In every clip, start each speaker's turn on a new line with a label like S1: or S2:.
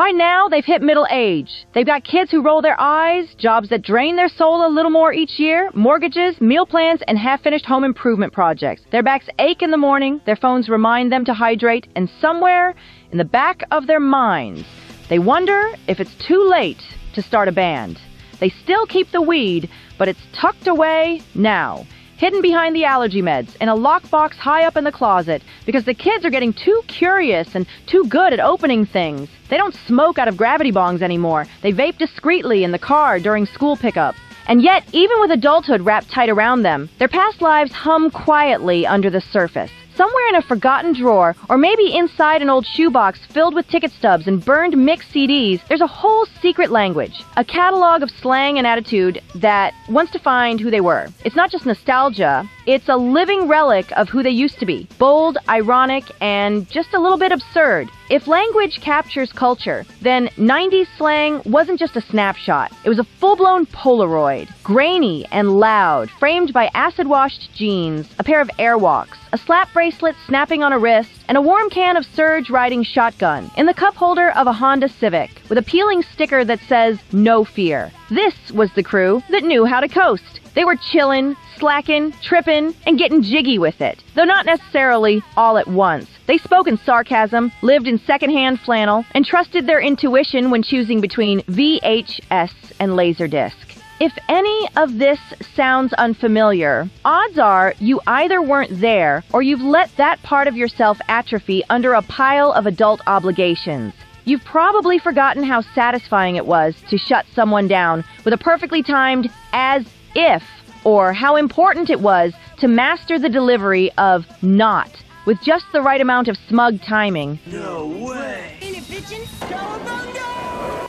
S1: By now, they've hit middle age. They've got kids who roll their eyes, jobs that drain their soul a little more each year, mortgages, meal plans, and half-finished home improvement projects. Their backs ache in the morning, their phones remind them to hydrate, and somewhere in the back of their minds, they wonder if it's too late to start a band. They still keep the weed, but it's tucked away now, hidden behind the allergy meds in a lockbox high up in the closet, because the kids are getting too curious and too good at opening things. They don't smoke out of gravity bongs anymore. They vape discreetly in the car during school pickup. And yet, even with adulthood wrapped tight around them, their past lives hum quietly under the surface. Somewhere in a forgotten drawer, or maybe inside an old shoebox filled with ticket stubs and burned mixed CDs, there's a whole secret language, a catalog of slang and attitude that wants to find who they were. It's not just nostalgia, it's a living relic of who they used to be. Bold, ironic, and just a little bit absurd. If language captures culture, then 90s slang wasn't just a snapshot. It was a full-blown Polaroid, grainy and loud, framed by acid-washed jeans, a pair of Airwalks, a slap bracelet snapping on a wrist, and a warm can of Surge riding shotgun in the cup holder of a Honda Civic with a peeling sticker that says, "No fear." This was the crew that knew how to coast. They were chillin', slackin', trippin', and getting jiggy with it, though not necessarily all at once. They spoke in sarcasm, lived in secondhand flannel, and trusted their intuition when choosing between VHS and Laserdisc. If any of this sounds unfamiliar, odds are you either weren't there or you've let that part of yourself atrophy under a pile of adult obligations. You've probably forgotten how satisfying it was to shut someone down with a perfectly timed "as if," or how important it was to master the delivery of "not" with just the right amount of smug timing.
S2: No way!
S3: Inhibition, cowabunga!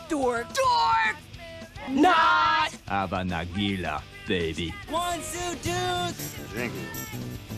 S3: Dork! Not!
S4: Avanagila, baby.
S3: One, two, dudes!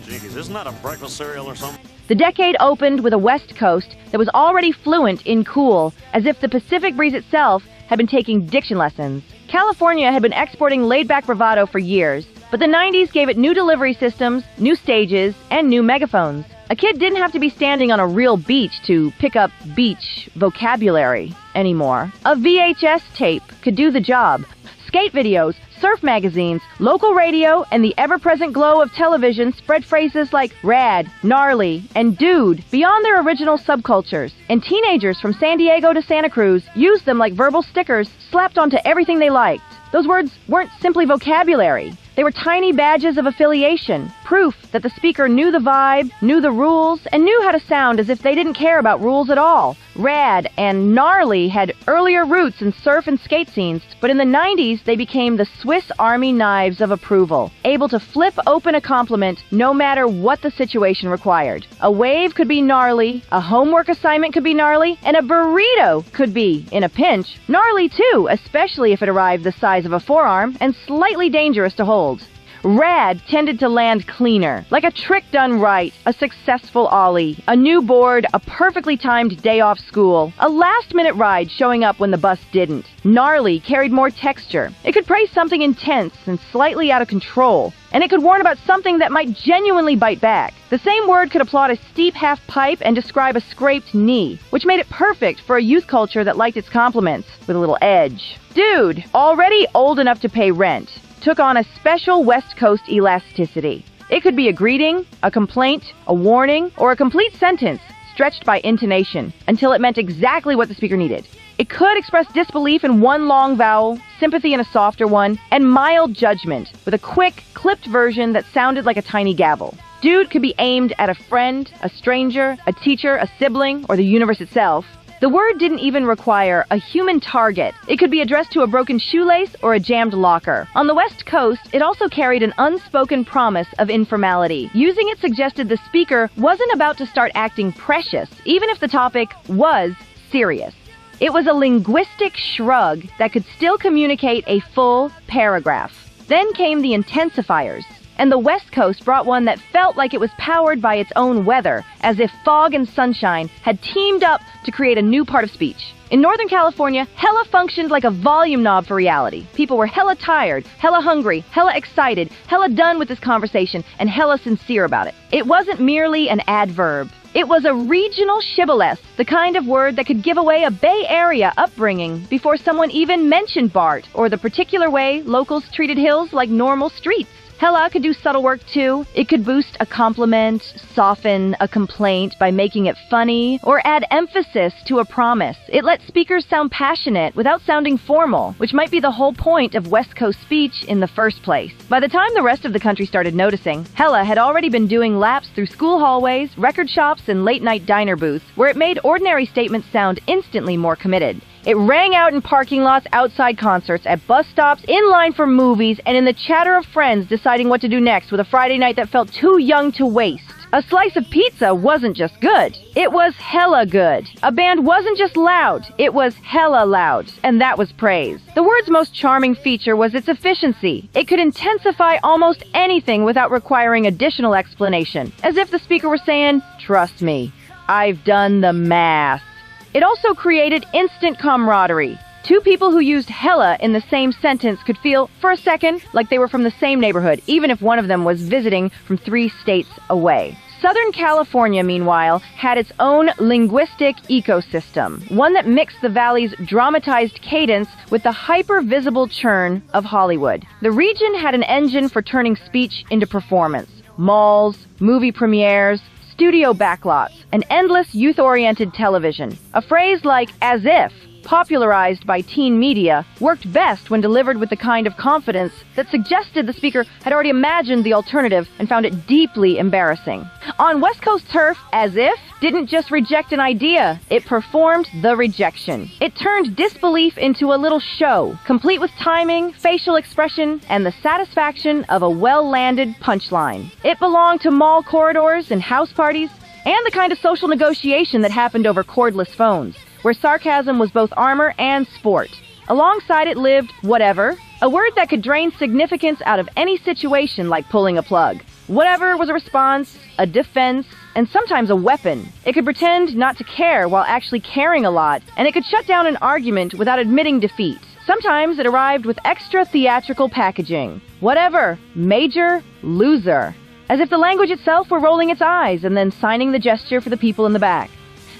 S2: Jinkies, isn't that a breakfast cereal or something?
S1: The decade opened with a West Coast that was already fluent in cool, as if the Pacific breeze itself had been taking diction lessons. California had been exporting laid-back bravado for years, but the 90s gave it new delivery systems, new stages, and new megaphones. A kid didn't have to be standing on a real beach to pick up beach vocabulary anymore. A VHS tape could do the job. Skate videos, surf magazines, local radio, and the ever-present glow of television spread phrases like rad, gnarly, and dude beyond their original subcultures. And teenagers from San Diego to Santa Cruz used them like verbal stickers slapped onto everything they liked. Those words weren't simply vocabulary. They were tiny badges of affiliation, proof that the speaker knew the vibe, knew the rules, and knew how to sound as if they didn't care about rules at all. Rad and gnarly had earlier roots in surf and skate scenes, but in the 90s they became the Swiss Army knives of approval, able to flip open a compliment no matter what the situation required. A wave could be gnarly, a homework assignment could be gnarly, and a burrito could be, in a pinch, gnarly too, especially if it arrived the size of a forearm and slightly dangerous to hold. Rad tended to land cleaner, like a trick done right, a successful ollie, a new board, a perfectly timed day off school, a last-minute ride showing up when the bus didn't. Gnarly carried more texture. It could praise something intense and slightly out of control, and it could warn about something that might genuinely bite back. The same word could applaud a steep half pipe and describe a scraped knee, which made it perfect for a youth culture that liked its compliments with a little edge. Dude, already old enough to pay rent, took on a special West Coast elasticity. It could be a greeting, a complaint, a warning, or a complete sentence stretched by intonation until it meant exactly what the speaker needed. It could express disbelief in one long vowel, sympathy in a softer one, and mild judgment with a quick, clipped version that sounded like a tiny gavel. Dude could be aimed at a friend, a stranger, a teacher, a sibling, or the universe itself. The word didn't even require a human target. It could be addressed to a broken shoelace or a jammed locker. On the West Coast, it also carried an unspoken promise of informality. Using it suggested the speaker wasn't about to start acting precious, even if the topic was serious. It was a linguistic shrug that could still communicate a full paragraph. Then came the intensifiers. And the West Coast brought one that felt like it was powered by its own weather, as if fog and sunshine had teamed up to create a new part of speech. In Northern California, hella functioned like a volume knob for reality. People were hella tired, hella hungry, hella excited, hella done with this conversation, and hella sincere about it. It wasn't merely an adverb. It was a regional shibboleth, the kind of word that could give away a Bay Area upbringing before someone even mentioned Bart or the particular way locals treated hills like normal streets. Hella could do subtle work too. It could boost a compliment, soften a complaint by making it funny, or add emphasis to a promise. It lets speakers sound passionate without sounding formal, which might be the whole point of West Coast speech in the first place. By the time the rest of the country started noticing, Hella had already been doing laps through school hallways, record shops, and late-night diner booths, where it made ordinary statements sound instantly more committed. It rang out in parking lots, outside concerts, at bus stops, in line for movies, and in the chatter of friends deciding what to do next with a Friday night that felt too young to waste. A slice of pizza wasn't just good. It was hella good. A band wasn't just loud. It was hella loud. And that was praise. The word's most charming feature was its efficiency. It could intensify almost anything without requiring additional explanation. As if the speaker were saying, "Trust me, I've done the math." It also created instant camaraderie. Two people who used hella in the same sentence could feel, for a second, like they were from the same neighborhood, even if one of them was visiting from 3 states away. Southern California, meanwhile, had its own linguistic ecosystem, one that mixed the valley's dramatized cadence with the hyper-visible churn of Hollywood. The region had an engine for turning speech into performance. Malls, movie premieres, studio backlots, and endless youth-oriented television. A phrase like "as if," popularized by teen media, worked best when delivered with the kind of confidence that suggested the speaker had already imagined the alternative and found it deeply embarrassing. On West Coast turf, "as if" didn't just reject an idea, it performed the rejection. It turned disbelief into a little show, complete with timing, facial expression, and the satisfaction of a well-landed punchline. It belonged to mall corridors and house parties, and the kind of social negotiation that happened over cordless phones, where sarcasm was both armor and sport. Alongside it lived whatever, a word that could drain significance out of any situation like pulling a plug. Whatever was a response, a defense, and sometimes a weapon. It could pretend not to care while actually caring a lot, and it could shut down an argument without admitting defeat. Sometimes it arrived with extra theatrical packaging. Whatever, major, loser. As if the language itself were rolling its eyes and then signing the gesture for the people in the back.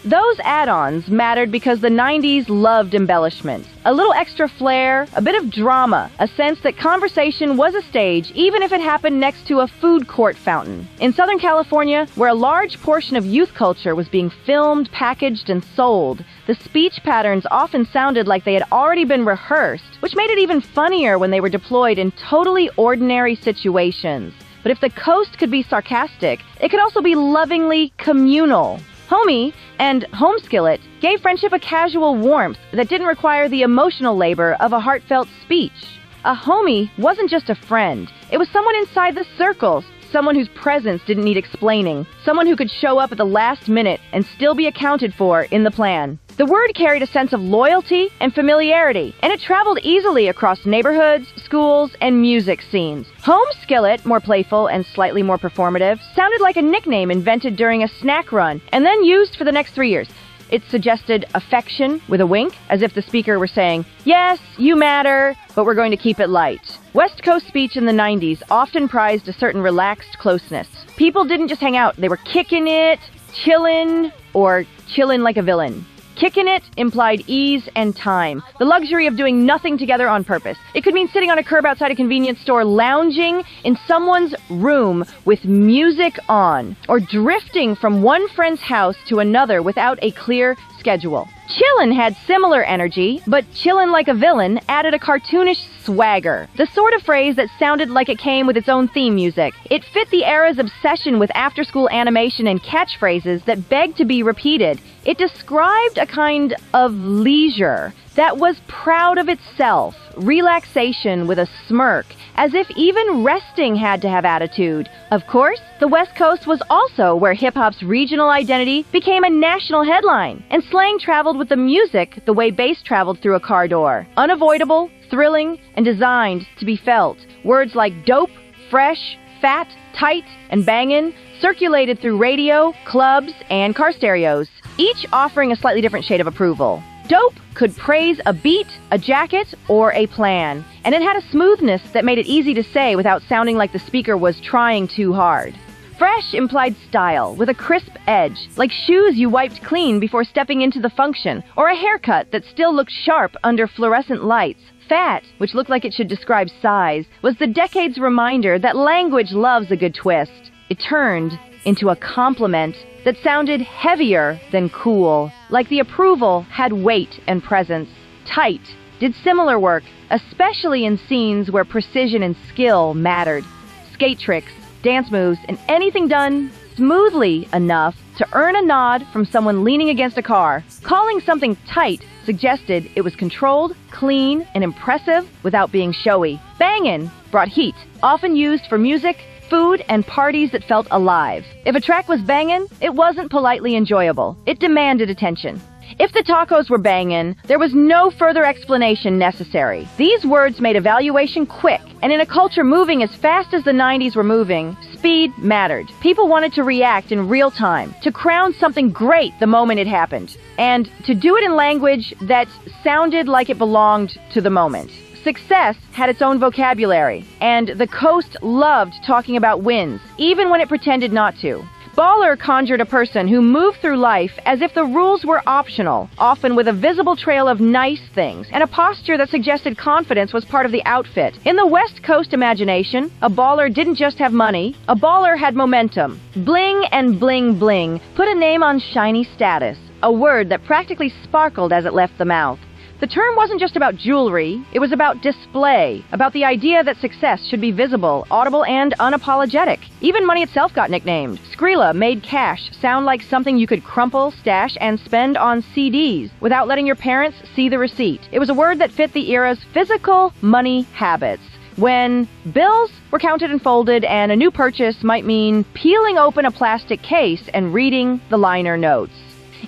S1: Those add-ons mattered because the 90s loved embellishment. A little extra flair, a bit of drama, a sense that conversation was a stage even if it happened next to a food court fountain. In Southern California, where a large portion of youth culture was being filmed, packaged, and sold, the speech patterns often sounded like they had already been rehearsed, which made it even funnier when they were deployed in totally ordinary situations. But if the coast could be sarcastic, it could also be lovingly communal. Homie and home skillet gave friendship a casual warmth that didn't require the emotional labor of a heartfelt speech. A homie wasn't just a friend. It was someone inside the circles, someone whose presence didn't need explaining, someone who could show up at the last minute and still be accounted for in the plan. The word carried a sense of loyalty and familiarity, and it traveled easily across neighborhoods, schools, and music scenes. Home skillet, more playful and slightly more performative, sounded like a nickname invented during a snack run and then used for the next 3 years. It suggested affection with a wink, as if the speaker were saying, "Yes, you matter, but we're going to keep it light." West Coast speech in the 90s often prized a certain relaxed closeness. People didn't just hang out, they were kicking it, chillin, or chillin like a villain. Kickin' it implied ease and time, the luxury of doing nothing together on purpose. It could mean sitting on a curb outside a convenience store, lounging in someone's room with music on, or drifting from one friend's house to another without a clear schedule. Chillin had similar energy, but chillin like a villain added a cartoonish swagger, the sort of phrase that sounded like it came with its own theme music. It fit the era's obsession with after-school animation and catchphrases that begged to be repeated. It described a kind of leisure that was proud of itself, relaxation with a smirk, as if even resting had to have attitude. Of course, the West Coast was also where hip-hop's regional identity became a national headline, and slang traveled with the music the way bass traveled through a car door. Unavoidable, thrilling, and designed to be felt. Words like dope, fresh, fat, tight, and bangin circulated through radio, clubs, and car stereos, each offering a slightly different shade of approval. Dope could praise a beat, a jacket, or a plan, and it had a smoothness that made it easy to say without sounding like the speaker was trying too hard. Fresh implied style, with a crisp edge, like shoes you wiped clean before stepping into the function, or a haircut that still looked sharp under fluorescent lights. Phat, which looked like it should describe size, was the decade's reminder that language loves a good twist. It turned into a compliment that sounded heavier than cool, like the approval had weight and presence. Tight did similar work, especially in scenes where precision and skill mattered. Skate tricks, dance moves, and anything done smoothly enough to earn a nod from someone leaning against a car. Calling something tight suggested it was controlled, clean, and impressive without being showy. Bangin brought heat, often used for music, food, and parties that felt alive. If a track was bangin', it wasn't politely enjoyable. It demanded attention. If the tacos were bangin', there was no further explanation necessary. These words made evaluation quick, and in a culture moving as fast as the 90s were moving, speed mattered. People wanted to react in real time, to crown something great the moment it happened, and to do it in language that sounded like it belonged to the moment. Success had its own vocabulary, and the coast loved talking about wins, even when it pretended not to. Baller conjured a person who moved through life as if the rules were optional, often with a visible trail of nice things, and a posture that suggested confidence was part of the outfit. In the West Coast imagination, a baller didn't just have money, a baller had momentum. Bling and bling bling put a name on shiny status, a word that practically sparkled as it left the mouth. The term wasn't just about jewelry, it was about display, about the idea that success should be visible, audible, and unapologetic. Even money itself got nicknamed. Scrilla made cash sound like something you could crumple, stash, and spend on CDs without letting your parents see the receipt. It was a word that fit the era's physical money habits, when bills were counted and folded, and a new purchase might mean peeling open a plastic case and reading the liner notes.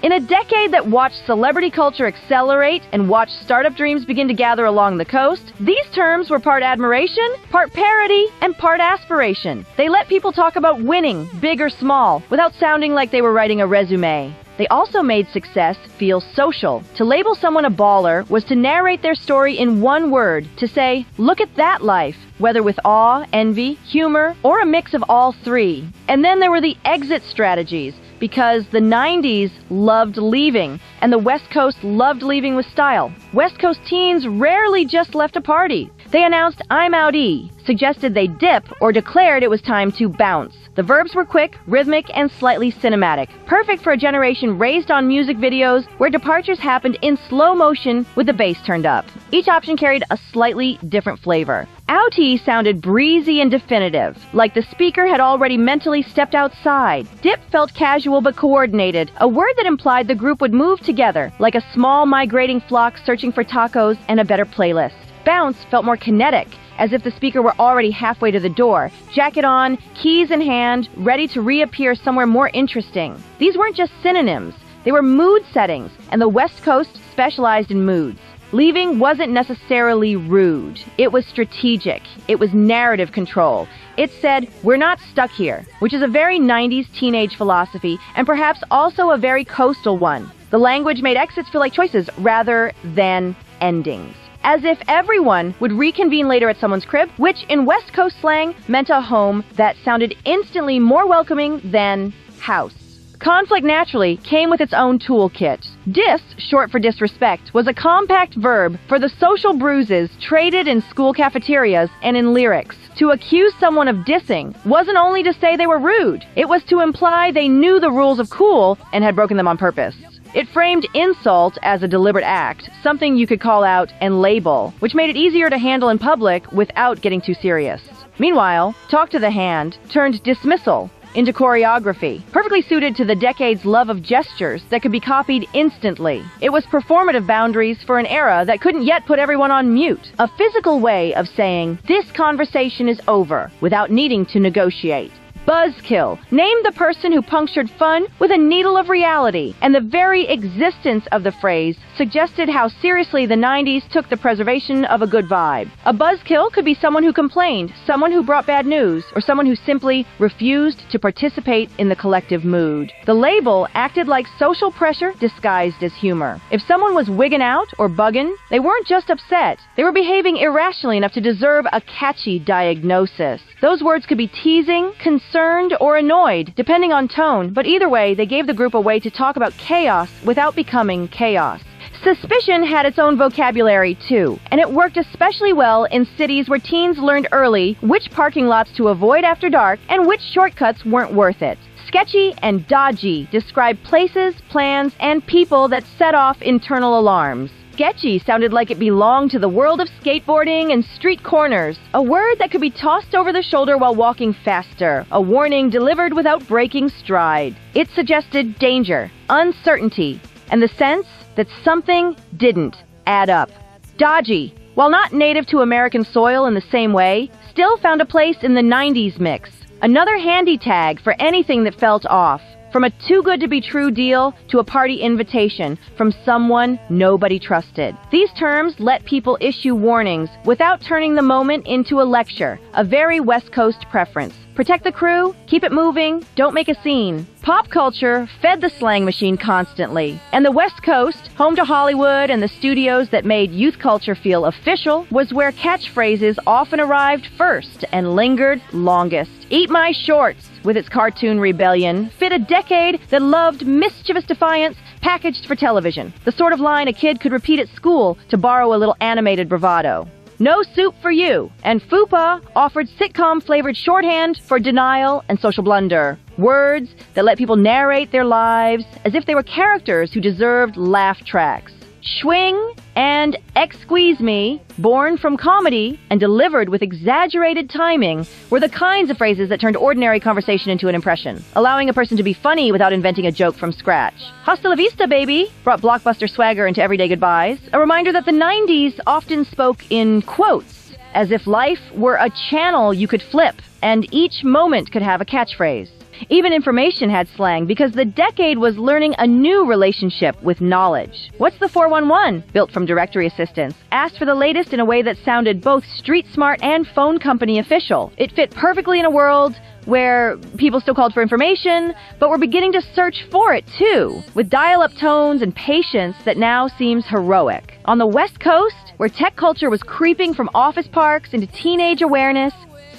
S1: In a decade that watched celebrity culture accelerate and watched startup dreams begin to gather along the coast, these terms were part admiration, part parody, and part aspiration. They let people talk about winning, big or small, without sounding like they were writing a resume. They also made success feel social. To label someone a baller was to narrate their story in one word, to say, look at that life, whether with awe, envy, humor, or a mix of all three. And then there were the exit strategies, because the 90s loved leaving, and the West Coast loved leaving with style. West Coast teens rarely just left a party. They announced, I'm Outtie, suggested they dip, or declared it was time to bounce. The verbs were quick, rhythmic, and slightly cinematic, perfect for a generation raised on music videos where departures happened in slow motion with the bass turned up. Each option carried a slightly different flavor. Outtie sounded breezy and definitive, like the speaker had already mentally stepped outside. Dip felt casual but coordinated, a word that implied the group would move together, like a small migrating flock searching for tacos and a better playlist. Bounce felt more kinetic, as if the speaker were already halfway to the door, jacket on, keys in hand, ready to reappear somewhere more interesting. These weren't just synonyms, they were mood settings, and the West Coast specialized in moods. Leaving wasn't necessarily rude. It was strategic. It was narrative control. It said, we're not stuck here, which is a very 90s teenage philosophy, and perhaps also a very coastal one. The language made exits feel like choices rather than endings. As if everyone would reconvene later at someone's crib, which in West Coast slang meant a home that sounded instantly more welcoming than house. Conflict naturally came with its own toolkit. Diss, short for disrespect, was a compact verb for the social bruises traded in school cafeterias and in lyrics. To accuse someone of dissing wasn't only to say they were rude, it was to imply they knew the rules of cool and had broken them on purpose. It framed insult as a deliberate act, something you could call out and label, which made it easier to handle in public without getting too serious. Meanwhile, talk to the hand turned dismissal into choreography, perfectly suited to the decade's love of gestures that could be copied instantly. It was performative boundaries for an era that couldn't yet put everyone on mute. A physical way of saying, this conversation is over, without needing to negotiate. Buzzkill named the person who punctured fun with a needle of reality, and the very existence of the phrase suggested how seriously the 90s took the preservation of a good vibe. A buzzkill could be someone who complained, someone who brought bad news, or someone who simply refused to participate in the collective mood. The label acted like social pressure disguised as humor. If someone was wiggin' out or buggin', they weren't just upset. They were behaving irrationally enough to deserve a catchy diagnosis. Those words could be teasing, concerned, concerned or annoyed, depending on tone, but either way, they gave the group a way to talk about chaos without becoming chaos. Suspicion had its own vocabulary, too, and it worked especially well in cities where teens learned early which parking lots to avoid after dark and which shortcuts weren't worth it. Sketchy and Dodgy describe places, plans, and people that set off internal alarms. Sketchy sounded like it belonged to the world of skateboarding and street corners, a word that could be tossed over the shoulder while walking faster, a warning delivered without breaking stride. It suggested danger, uncertainty, and the sense that something didn't add up. Dodgy, while not native to American soil in the same way, still found a place in the 90s mix. Another handy tag for anything that felt off. From a too-good-to-be-true deal to a party invitation from someone nobody trusted. These terms let people issue warnings without turning the moment into a lecture, a very West Coast preference. Protect the crew, keep it moving, don't make a scene. Pop culture fed the slang machine constantly, and the West Coast, home to Hollywood and the studios that made youth culture feel official, was where catchphrases often arrived first and lingered longest. Eat My Shorts, with its cartoon rebellion, fit a decade that loved mischievous defiance packaged for television, the sort of line a kid could repeat at school to borrow a little animated bravado. No soup for you, and Foopah offered sitcom-flavored shorthand for denial and social blunder. Words that let people narrate their lives as if they were characters who deserved laugh tracks. Schwing and Excuse Me, born from comedy and delivered with exaggerated timing, were the kinds of phrases that turned ordinary conversation into an impression, allowing a person to be funny without inventing a joke from scratch. Hasta la vista, baby, brought blockbuster swagger into everyday goodbyes, a reminder that the 90s often spoke in quotes, as if life were a channel you could flip, and each moment could have a catchphrase. Even information had slang because the decade was learning a new relationship with knowledge. What's the 411? Built from directory assistants, asked for the latest in a way that sounded both street smart and phone company official. It fit perfectly in a world where people still called for information, but were beginning to search for it too, with dial-up tones and patience that now seems heroic. On the West Coast, where tech culture was creeping from office parks into teenage awareness,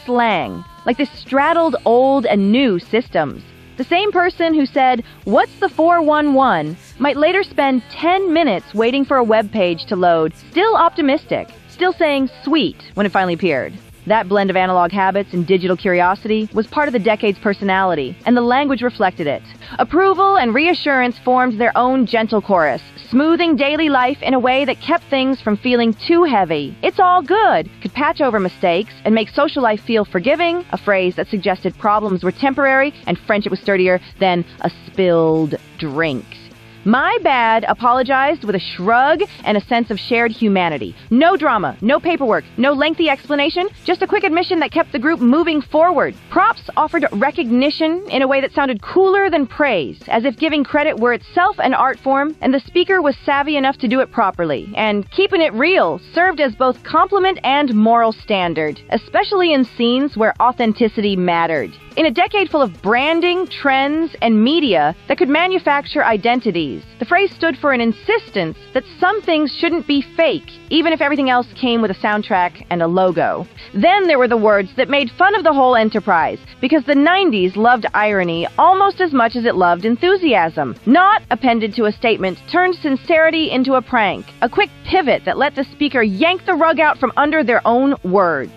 S1: slang, like this straddled old and new systems. The same person who said, "What's the 411?" might later spend 10 minutes waiting for a web page to load, still optimistic, still saying sweet when it finally appeared. That blend of analog habits and digital curiosity was part of the decade's personality, and the language reflected it. Approval and reassurance formed their own gentle chorus, smoothing daily life in a way that kept things from feeling too heavy. It's all good could patch over mistakes and make social life feel forgiving, a phrase that suggested problems were temporary and friendship was sturdier than a spilled drink. My bad apologized with a shrug and a sense of shared humanity. No drama, no paperwork, no lengthy explanation, just a quick admission that kept the group moving forward. Props offered recognition in a way that sounded cooler than praise, as if giving credit were itself an art form, and the speaker was savvy enough to do it properly. And keeping it real served as both compliment and moral standard, especially in scenes where authenticity mattered. In a decade full of branding, trends, and media that could manufacture identities, the phrase stood for an insistence that some things shouldn't be fake, even if everything else came with a soundtrack and a logo. Then there were the words that made fun of the whole enterprise, because the 90s loved irony almost as much as it loved enthusiasm. Not appended to a statement turned sincerity into a prank, a quick pivot that let the speaker yank the rug out from under their own words.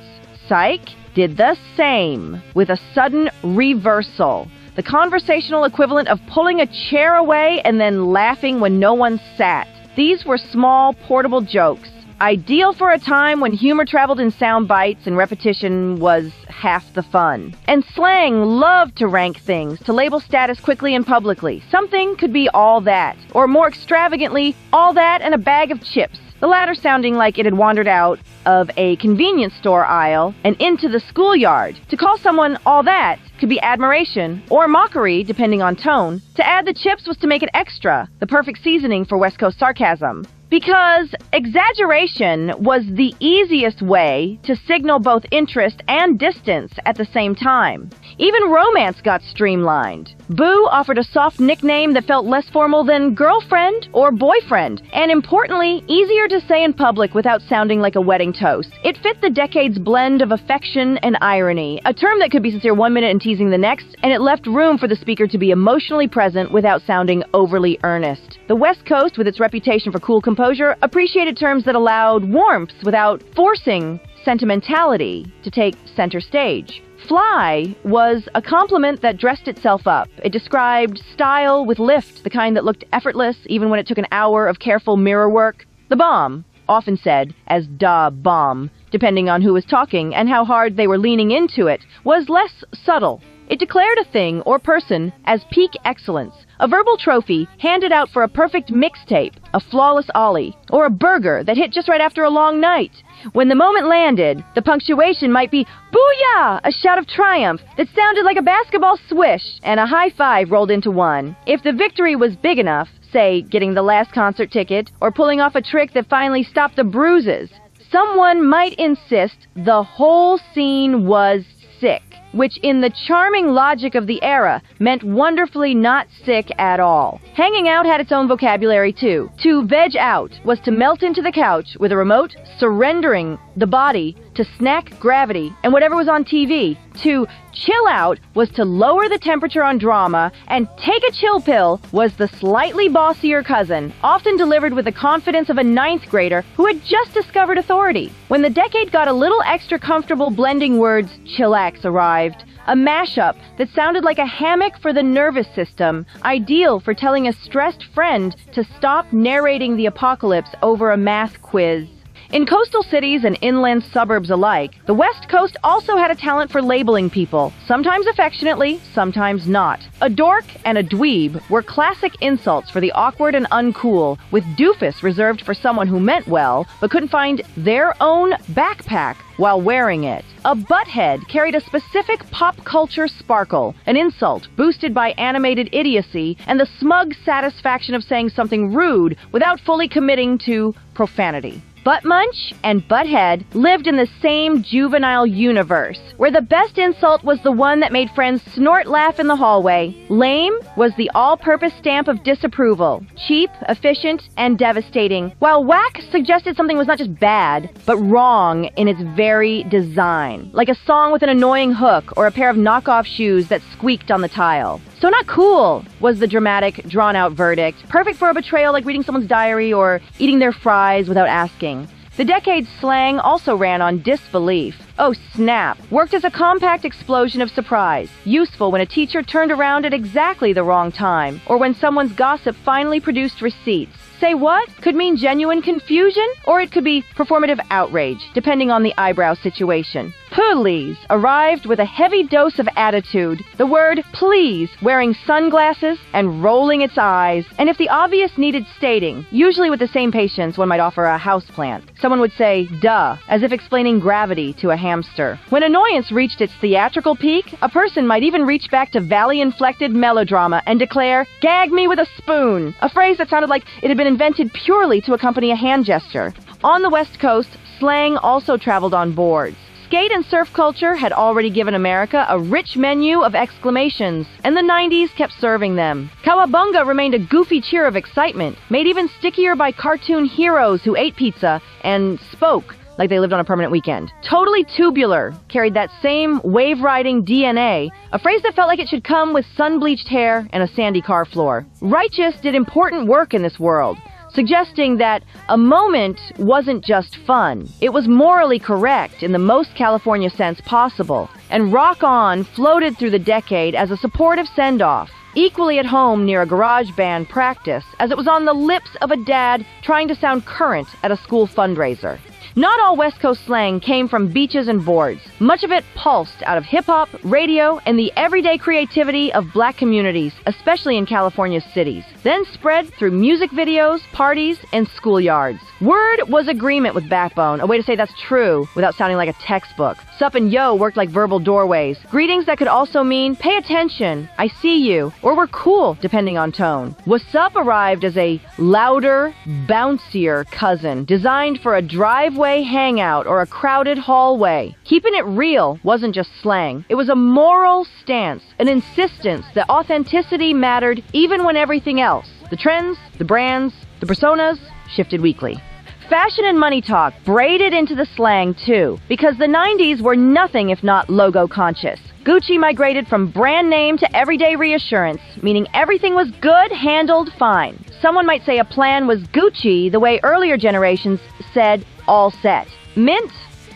S1: Psych did the same, with a sudden reversal. The conversational equivalent of pulling a chair away and then laughing when no one sat. These were small, portable jokes, ideal for a time when humor traveled in sound bites and repetition was half the fun. And slang loved to rank things, to label status quickly and publicly. Something could be all that, or more extravagantly, all that and a bag of chips. The latter sounding like it had wandered out of a convenience store aisle and into the schoolyard. To call someone all that could be admiration or mockery, depending on tone. To add the chips was to make it extra, the perfect seasoning for West Coast sarcasm. Because exaggeration was the easiest way to signal both interest and distance at the same time. Even romance got streamlined. Boo offered a soft nickname that felt less formal than girlfriend or boyfriend, and importantly, easier to say in public without sounding like a wedding toast. It fit the decade's blend of affection and irony, a term that could be sincere one minute and teasing the next, and it left room for the speaker to be emotionally present without sounding overly earnest. The West Coast, with its reputation for cool composure, appreciated terms that allowed warmth without forcing sentimentality to take center stage. Fly was a compliment that dressed itself up. It described style with lift, the kind that looked effortless even when it took an hour of careful mirror work. The bomb, often said as da bomb, depending on who was talking and how hard they were leaning into it, was less subtle. It declared a thing or person as peak excellence, a verbal trophy handed out for a perfect mixtape, a flawless ollie, or a burger that hit just right after a long night. When the moment landed, the punctuation might be "Booyah!" a shout of triumph that sounded like a basketball swish, and a high five rolled into one. If the victory was big enough, say getting the last concert ticket or pulling off a trick that finally stopped the bruises, someone might insist the whole scene was sick, which in the charming logic of the era meant wonderfully not sick at all. Hanging out had its own vocabulary too. To veg out was to melt into the couch with a remote, surrendering the body to snack gravity and whatever was on TV. To chill out was to lower the temperature on drama, and take a chill pill was the slightly bossier cousin, often delivered with the confidence of a ninth grader who had just discovered authority. When the decade got a little extra comfortable blending words, chillax arrived. A mashup that sounded like a hammock for the nervous system, ideal for telling a stressed friend to stop narrating the apocalypse over a math quiz. In coastal cities and inland suburbs alike, the West Coast also had a talent for labeling people, sometimes affectionately, sometimes not. A dork and a dweeb were classic insults for the awkward and uncool, with doofus reserved for someone who meant well, but couldn't find their own backpack while wearing it. A butthead carried a specific pop culture sparkle, an insult boosted by animated idiocy and the smug satisfaction of saying something rude without fully committing to profanity. Butt-munch and butthead lived in the same juvenile universe, where the best insult was the one that made friends snort laugh in the hallway. Lame was the all-purpose stamp of disapproval, cheap, efficient, and devastating, while whack suggested something was not just bad, but wrong in its very design, like a song with an annoying hook or a pair of knockoff shoes that squeaked on the tile. So not cool was the dramatic, drawn-out verdict, perfect for a betrayal like reading someone's diary or eating their fries without asking. The decade's slang also ran on disbelief. Oh snap, worked as a compact explosion of surprise, useful when a teacher turned around at exactly the wrong time, or when someone's gossip finally produced receipts. Say what could mean genuine confusion, or it could be performative outrage, depending on the eyebrow situation. Puh-lease arrived with a heavy dose of attitude, the word please wearing sunglasses and rolling its eyes, and if the obvious needed stating, usually with the same patience one might offer a houseplant. Someone would say, duh, as if explaining gravity to a hamster. When annoyance reached its theatrical peak, a person might even reach back to valley-inflected melodrama and declare, gag me with a spoon, a phrase that sounded like it had been invented purely to accompany a hand gesture. On the West Coast, slang also traveled on boards. Skate and surf culture had already given America a rich menu of exclamations, and the 90s kept serving them. Cowabunga remained a goofy cheer of excitement, made even stickier by cartoon heroes who ate pizza and spoke like they lived on a permanent weekend. Totally tubular carried that same wave-riding DNA, a phrase that felt like it should come with sun-bleached hair and a sandy car floor. Righteous did important work in this world, suggesting that a moment wasn't just fun. It was morally correct in the most California sense possible, and Rock On floated through the decade as a supportive send-off, equally at home near a garage band practice as it was on the lips of a dad trying to sound current at a school fundraiser. Not all West Coast slang came from beaches and boards. Much of it pulsed out of hip-hop, radio, and the everyday creativity of black communities, especially in California's cities, then spread through music videos, parties, and schoolyards. Word was agreement with backbone, a way to say that's true without sounding like a textbook. Sup and yo worked like verbal doorways. Greetings that could also mean, pay attention, I see you, or we're cool, depending on tone. What's up arrived as a louder, bouncier cousin, designed for a driveway hangout or a crowded hallway. Keeping it real wasn't just slang. It was a moral stance, an insistence that authenticity mattered even when everything else, the trends, the brands, the personas, shifted weekly. Fashion and money talk braided into the slang, too, because the 90s were nothing if not logo-conscious. Gucci migrated from brand name to everyday reassurance, meaning everything was good, handled, fine. Someone might say a plan was Gucci the way earlier generations said all set. Mint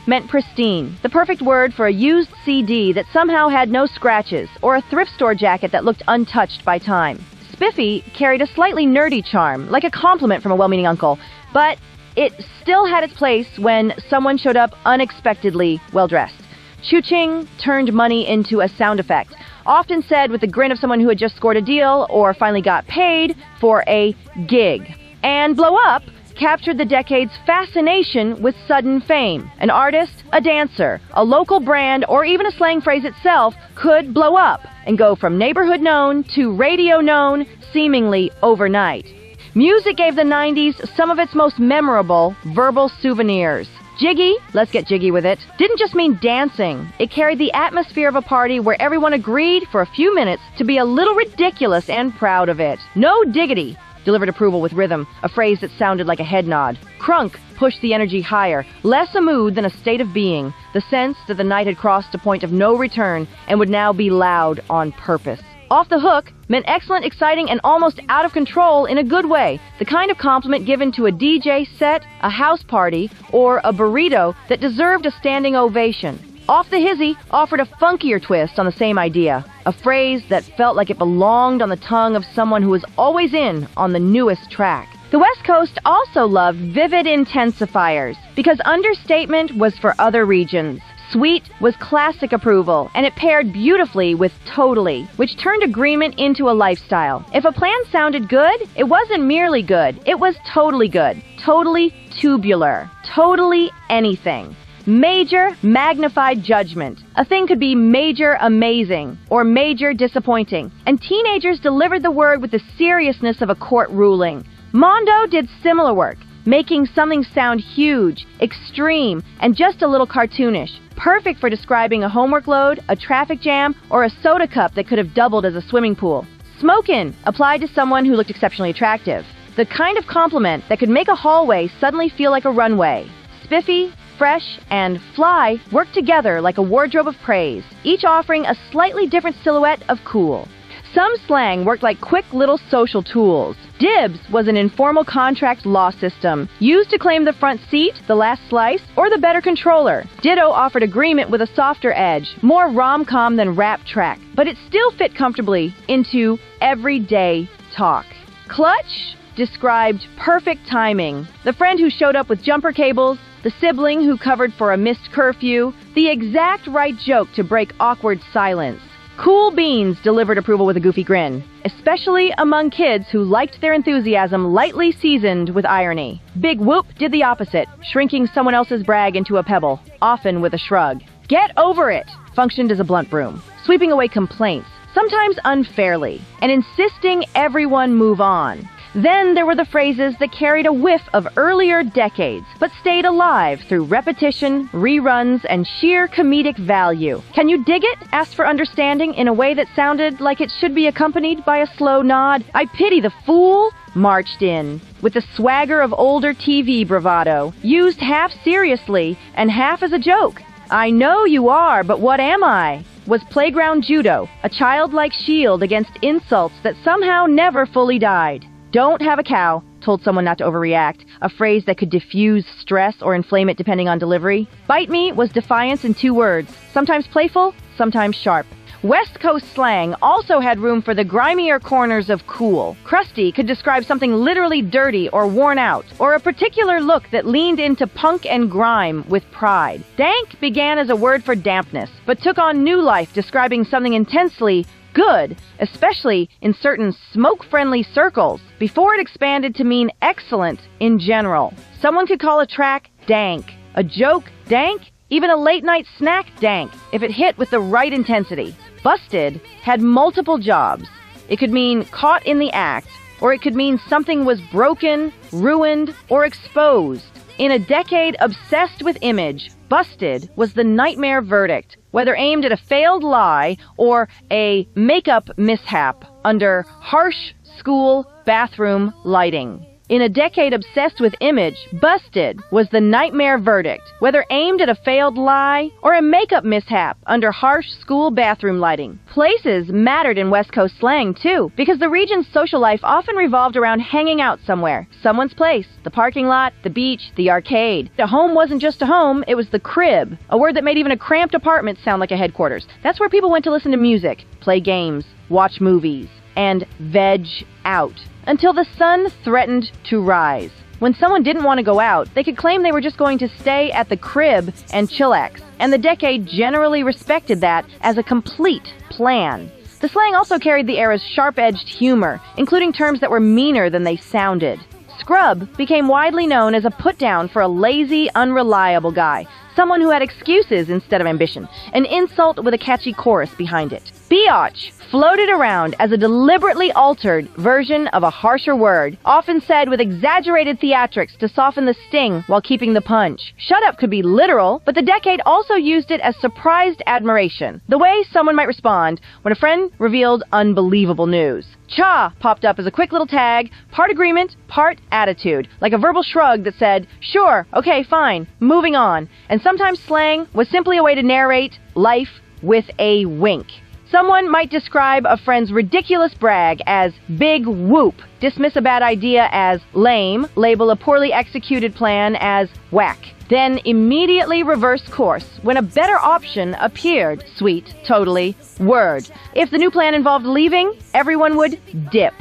S1: meant pristine, the perfect word for a used CD that somehow had no scratches, or a thrift store jacket that looked untouched by time. Spiffy carried a slightly nerdy charm, like a compliment from a well-meaning uncle, but it still had its place when someone showed up unexpectedly well-dressed. Cha-ching turned money into a sound effect, often said with the grin of someone who had just scored a deal or finally got paid for a gig. And blow up captured the decade's fascination with sudden fame. An artist, a dancer, a local brand, or even a slang phrase itself could blow up and go from neighborhood known to radio known seemingly overnight. Music gave the 90s some of its most memorable verbal souvenirs. Jiggy, let's get jiggy with it, didn't just mean dancing. It carried the atmosphere of a party where everyone agreed for a few minutes to be a little ridiculous and proud of it. No diggity delivered approval with rhythm, a phrase that sounded like a head nod. Crunk pushed the energy higher, less a mood than a state of being, the sense that the night had crossed a point of no return and would now be loud on purpose. Off the hook meant excellent, exciting, and almost out of control in a good way, the kind of compliment given to a DJ set, a house party, or a burrito that deserved a standing ovation. Off the hizzy offered a funkier twist on the same idea, a phrase that felt like it belonged on the tongue of someone who was always in on the newest track. The West Coast also loved vivid intensifiers, because understatement was for other regions. Sweet was classic approval, and it paired beautifully with totally, which turned agreement into a lifestyle. If a plan sounded good, it wasn't merely good, it was totally good, totally tubular, totally anything. Major magnified judgment. A thing could be major amazing or major disappointing, and teenagers delivered the word with the seriousness of a court ruling. Mondo did similar work, making something sound huge, extreme, and just a little cartoonish. Perfect for describing a homework load, a traffic jam, or a soda cup that could have doubled as a swimming pool. Smokin' applied to someone who looked exceptionally attractive. The kind of compliment that could make a hallway suddenly feel like a runway. Spiffy, fresh, and fly worked together like a wardrobe of praise, each offering a slightly different silhouette of cool. Some slang worked like quick little social tools. Dibs was an informal contract law system, used to claim the front seat, the last slice, or the better controller. Ditto offered agreement with a softer edge, more rom-com than rap track, but it still fit comfortably into everyday talk. Clutch described perfect timing. The friend who showed up with jumper cables, the sibling who covered for a missed curfew, the exact right joke to break awkward silence. Cool Beans delivered approval with a goofy grin, especially among kids who liked their enthusiasm lightly seasoned with irony. Big Whoop did the opposite, shrinking someone else's brag into a pebble, often with a shrug. Get over it functioned as a blunt broom, sweeping away complaints, sometimes unfairly, and insisting everyone move on. Then there were the phrases that carried a whiff of earlier decades, but stayed alive through repetition, reruns, and sheer comedic value. Can you dig it? Asked for understanding in a way that sounded like it should be accompanied by a slow nod. I pity the fool marched in, with the swagger of older TV bravado, used half seriously and half as a joke. I know you are, but what am I? Was playground judo, a childlike shield against insults that somehow never fully died. Don't have a cow, told someone not to overreact, a phrase that could diffuse stress or inflame it depending on delivery. Bite me was defiance in 2 words, sometimes playful, sometimes sharp. West Coast slang also had room for the grimier corners of cool. Crusty could describe something literally dirty or worn out, or a particular look that leaned into punk and grime with pride. Dank began as a word for dampness, but took on new life describing something intensely good, especially in certain smoke-friendly circles, before it expanded to mean excellent in general. Someone could call a track dank, a joke dank, even a late-night snack dank, if it hit with the right intensity. Busted had multiple jobs. It could mean caught in the act, or it could mean something was broken, ruined, or exposed. In a decade obsessed with image, busted was the nightmare verdict, whether aimed at a failed lie or a makeup mishap under harsh school bathroom lighting. In a decade obsessed with image, busted was the nightmare verdict, whether aimed at a failed lie or a makeup mishap under harsh school bathroom lighting. Places mattered in West Coast slang, too, because the region's social life often revolved around hanging out somewhere. Someone's place, the parking lot, the beach, the arcade. A home wasn't just a home, it was the crib, a word that made even a cramped apartment sound like a headquarters. That's where people went to listen to music, play games, watch movies, and veg out, until the sun threatened to rise. When someone didn't want to go out, they could claim they were just going to stay at the crib and chillax, and the decade generally respected that as a complete plan. The slang also carried the era's sharp-edged humor, including terms that were meaner than they sounded. Scrub became widely known as a put-down for a lazy, unreliable guy, someone who had excuses instead of ambition, an insult with a catchy chorus behind it. Biatch floated around as a deliberately altered version of a harsher word, often said with exaggerated theatrics to soften the sting while keeping the punch. Shut up could be literal, but the decade also used it as surprised admiration, the way someone might respond when a friend revealed unbelievable news. Cha popped up as a quick little tag, part agreement, part attitude, like a verbal shrug that said, sure, okay, fine, moving on. And sometimes slang was simply a way to narrate life with a wink. Someone might describe a friend's ridiculous brag as big whoop, dismiss a bad idea as lame, label a poorly executed plan as whack, then immediately reverse course when a better option appeared. Sweet, totally, word. If the new plan involved leaving, everyone would dip.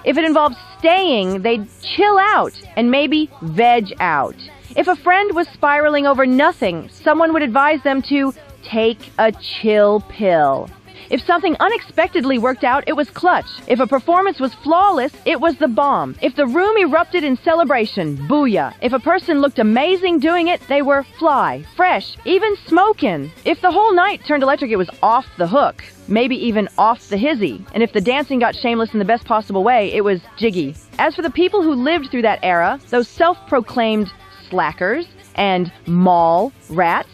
S1: If it involved staying, they'd chill out and maybe veg out. If a friend was spiraling over nothing, someone would advise them to take a chill pill. If something unexpectedly worked out, it was clutch. If a performance was flawless, it was the bomb. If the room erupted in celebration, booyah. If a person looked amazing doing it, they were fly, fresh, even smokin'. If the whole night turned electric, it was off the hook, maybe even off the hizzy. And if the dancing got shameless in the best possible way, it was jiggy. As for the people who lived through that era, those self-proclaimed slackers and mall rats,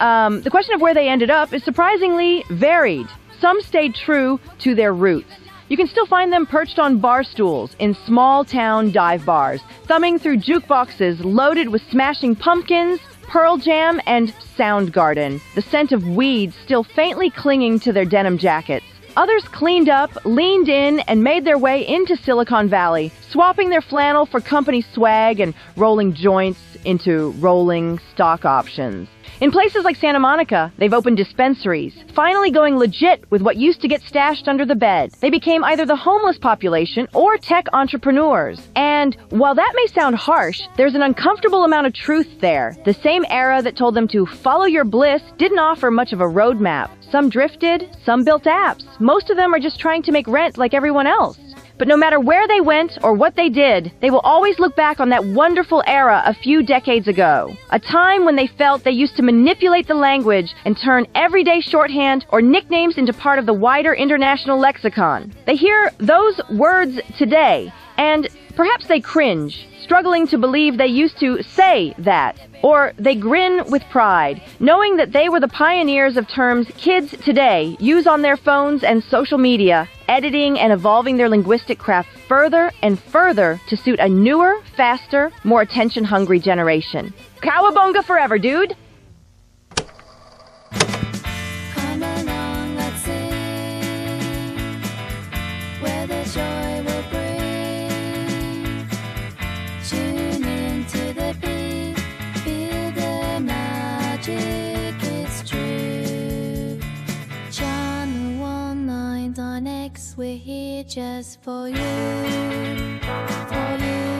S1: the question of where they ended up is surprisingly varied. Some stayed true to their roots. You can still find them perched on bar stools in small-town dive bars, thumbing through jukeboxes loaded with Smashing Pumpkins, Pearl Jam, and Soundgarden, the scent of weed still faintly clinging to their denim jackets. Others cleaned up, leaned in, and made their way into Silicon Valley, swapping their flannel for company swag and rolling joints into rolling stock options. In places like Santa Monica, they've opened dispensaries, finally going legit with what used to get stashed under the bed. They became either the homeless population or tech entrepreneurs. And while that may sound harsh, there's an uncomfortable amount of truth there. The same era that told them to follow your bliss didn't offer much of a roadmap. Some drifted, some built apps. Most of them are just trying to make rent like everyone else. But no matter where they went or what they did, they will always look back on that wonderful era a few decades ago. A time when they felt they used to manipulate the language and turn everyday shorthand or nicknames into part of the wider international lexicon. They hear those words today, and perhaps they cringe, struggling to believe they used to say that. Or they grin with pride, knowing that they were the pioneers of terms kids today use on their phones and social media, editing and evolving their linguistic craft further and further to suit a newer, faster, more attention-hungry generation. Cowabunga forever, dude!
S5: Come along, let's sing, where the joy will bring. Tune into the beat, feel the magic, it's true. Channel we're here just for you, for you.